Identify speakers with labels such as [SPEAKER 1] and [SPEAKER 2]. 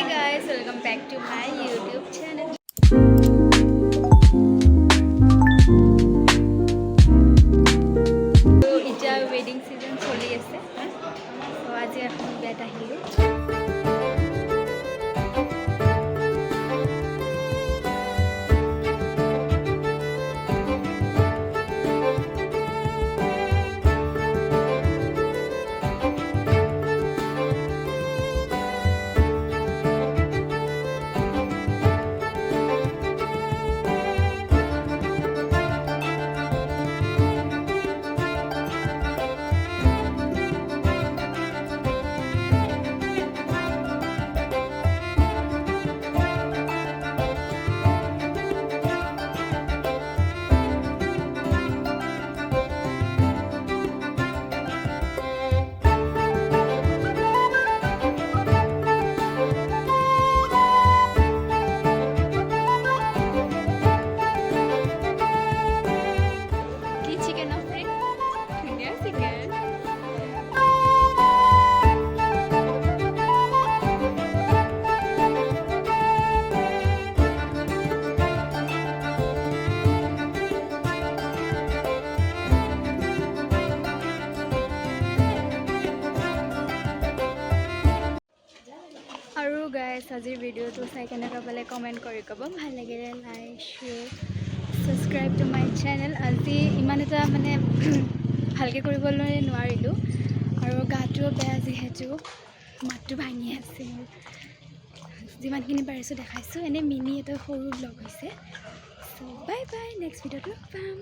[SPEAKER 1] guys, welcome back to my YouTube channel. So এটা wedding season চলি আছে তো আজি এখন বিয়াত আহিলো আৰু গাইজ আজিৰ ভিডিঅ'টো চাই কেনেকুৱা পালে কমেণ্ট কৰি ক'ব ভাল লাগিলে like share subscribe to my channel আজি ইমান এটা মানে ভালকৈ কৰিবলৈ নোৱাৰিলোঁ আৰু গাটোও বেয়া যিহেতু মাতটো ভাঙি আছে যিমানখিনি পাৰিছোঁ দেখাইছোঁ এনেই মিনি এটা সৰু ব্লগ হৈছে চ' বাই বাই নেক্সট ভিডিঅ'ত লগ পাম।